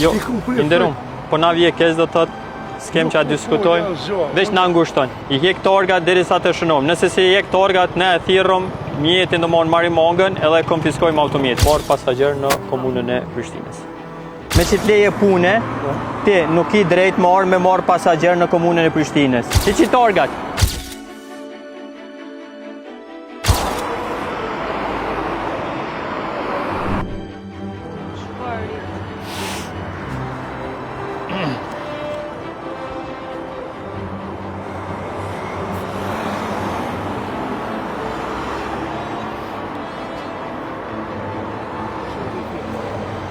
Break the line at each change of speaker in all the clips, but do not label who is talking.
Jo, inderum, po na vje keq do thot, s'kem që a diskutojmë, veç na ngushton. I hek torgat derisa të shënojmë. Nëse se i hek torgat, ne e thirrëm mjetin do marrim marrim mangën edhe konfiskojmë automjet. Por pasagjer në komunën e Prishtinës. Me që t'leje pune, ti nuk i drejt me marrë pasagjer në komunën e Prishtinës. Ti që torgat?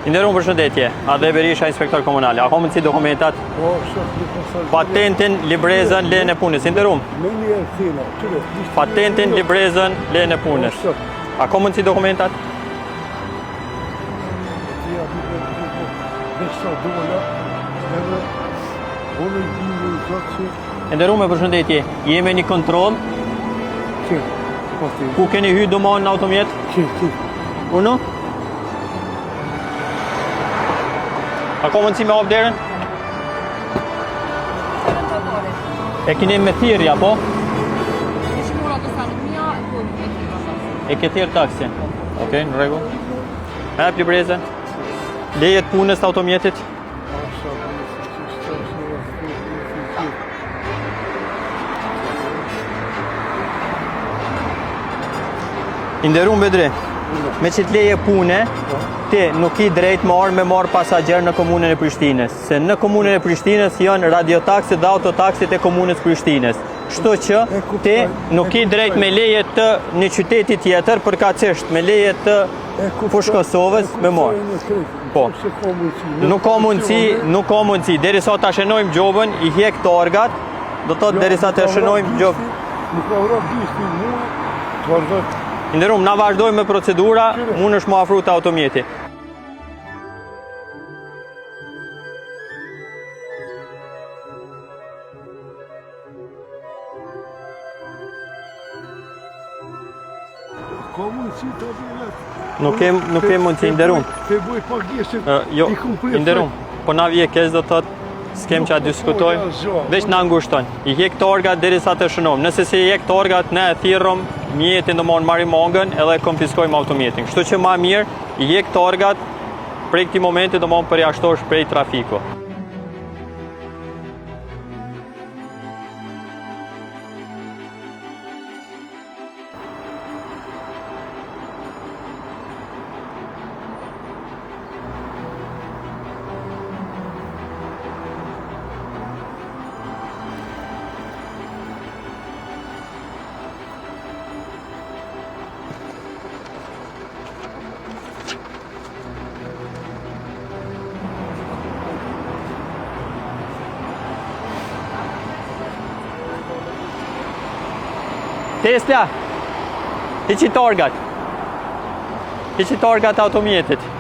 Inderum, përshëndetje, Adhe Berisha, inspektor komunal. A ka mundësi dokumentat? Patentin, librezën, lejen e punës. Inderum. Patentin, librezën, lejen e punës. A ka mundësi dokumentat? Inderum, përshëndetje, jemi një kontroll. Ku keni hy domon në automjet? Uno? A ka mundësi me hap derën? E keni me thirrja, po? E ke thirr taksin. Okej, në rregull. Me hap librezën. Lejet punës të automjetit. Inderum Bedri, me që t'leje pune, ti nuk i drejt me marrë pasagjer në komunën e Prishtinës. Se në komunën e Prishtinës janë radiotaksit dhe autotaksit e komunës Prishtinës. Shto që ti nuk i drejt me leje të një qyteti tjetër përkatësisht me leje të fushë Kosovës me marrë. Po, nuk ka mundësi, derisa ta shënojmë gjobën, i hek torgat, do thotë derisa ta shënojmë gjobën. Inderum, na vazhdojmë me procedura, unë është më afru të automjeti. Nuk kem mundësi, inderum. Jo, inderum, po na vje keq do thot, s'kem që a diskutojmë, veç na ngushton. I hek torgat derisa të shënojmë. Nëse se i hek torgat, ne e thirrëm mjetin do marrim mangën edhe konfiskojmë automjetin. Kështu që ma mirë, i hek torgat, prej këtij momenti do përjashtosh prej trafiku. Tesla, hiqi torgat automjetit.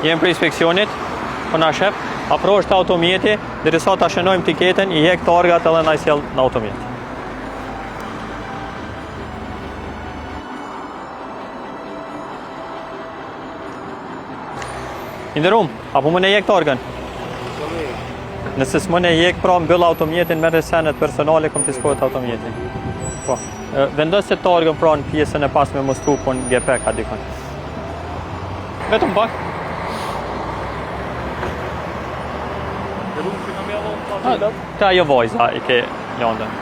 Jem për inspeksionit, po na shef, afrohesh të automjeti, derisa ta shënojmë tiketën, i hek torgat edhe na i sjell në automjet. Inderum, apo më ne hek torgën? Nëse s'më ne hek, pra mbyll automjetin, merr senet personale, konfiskohet automjeti. Po, vendos se torgën pra në pjesën e pasme mos tupon GP ka dikon. Vetëm pak. Të ajo vojza i ke lëndën.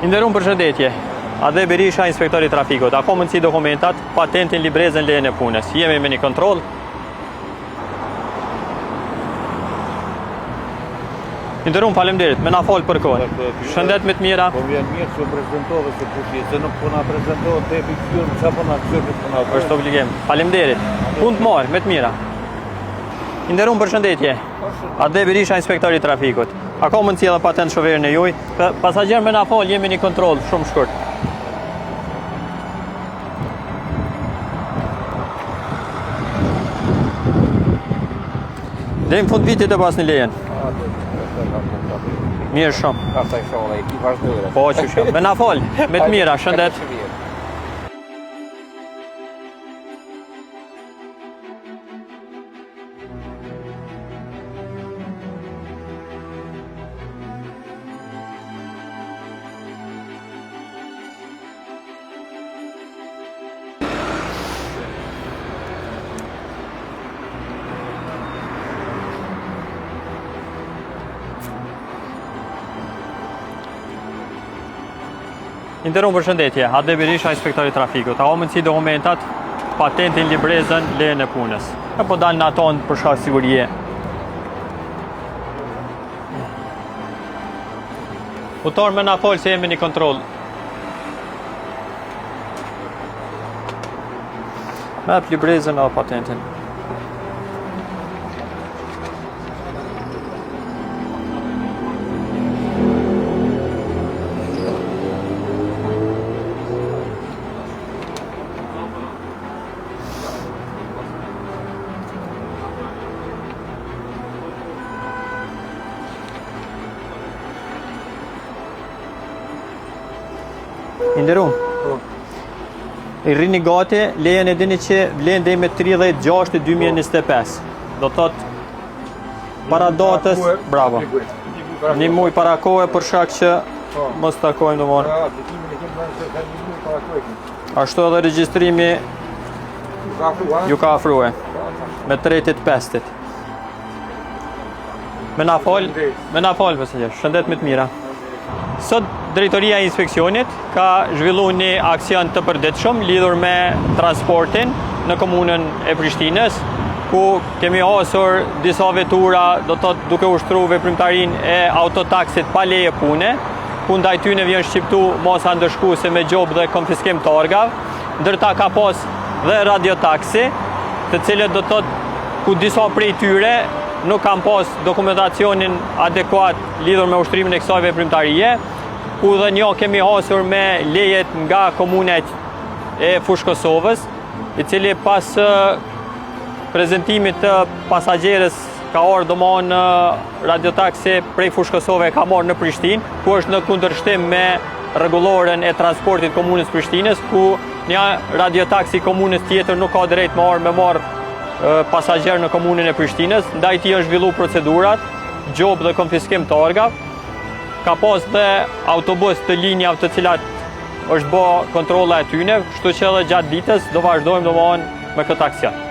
Inderum, përshëndetje. Adhe Berisha, inspektori trafikut. A ka mundësi dokumentat, patentin, librezën, lejen e punës. Jemi me një kontroll. Nderuar, faleminderit. Me na fol për kohën. Shëndet me të mira.
Po vjen mirë që prezantove se kush je, se nuk po na prezantove te pikëtyr, çfarë po na çfarë po na.
Është obligim. Faleminderit. Punë të mirë, me të mira. Nderuar, përshëndetje. Ade Berisha, inspektori i trafikut. A ka mundësi edhe patent shoferin e juaj? Pasagjer me na fol, jemi në kontroll shumë shkurt. Deri në fund vitit e pas në lejen. Mirë shumë.
Ata i shohë, i vazhdojnë.
Po, që shumë. Me na fol, me të mira, shëndet. Nderuar, përshëndetje. Ade Berisha, inspektori i trafikut. A mundsi dokumentat, patentin, librezën, lejen e punës. Apo dalin ato për shkak sigurie. Utor me na fol se jemi në kontroll. Me atë librezën apo patentin. Nderuar. I rrini gati, lejen e dini që vlen deri me 30/6/2025. Do thot para datës, bravo. Një muaj para kohë për shkak që mos takojmë domosht. Ashtu edhe regjistrimi ju ka afruar me 3/5. Me na fol, pasagjer. Shëndet me të mira. Sot Drejtoria e Inspeksionit ka zhvilluar një aksion të përditshëm lidhur me transportin në komunën e Prishtinës, ku kemi hasur disa vetura, do thot duke ushtruar veprimtarinë e autotaksit pa leje pune, ku ndaj tyre vjen shqiptu masa ndëshkuese me gjobë dhe konfiskim të orgav, ndërta ka pas dhe radiotaksi, të cilët do thot ku disa prej tyre nuk kanë pas dokumentacionin adekuat lidhur me ushtrimin e kësaj veprimtarie, ku dhe një kemi hasur me lejet nga komunet e Fushë Kosovës, i cili pas prezentimit të pasagjerës ka orë domon radiotaksi prej Fushë Kosovë ka marrë në Prishtinë, ku është në kundërshtim me rregulloren e transportit komunës Prishtinës, ku një radiotaksi komunës tjetër nuk ka drejt me marrë pasagjer në komunën e Prishtinës, ndaj tij është zhvilluar procedurat, gjobë dhe konfiskim të orgav. Ka pas dhe autobus të linjave të cilat është bë kontrolla e tyre, kështu që edhe gjatë ditës do vazhdojmë domosdoshmë me këtë aksion.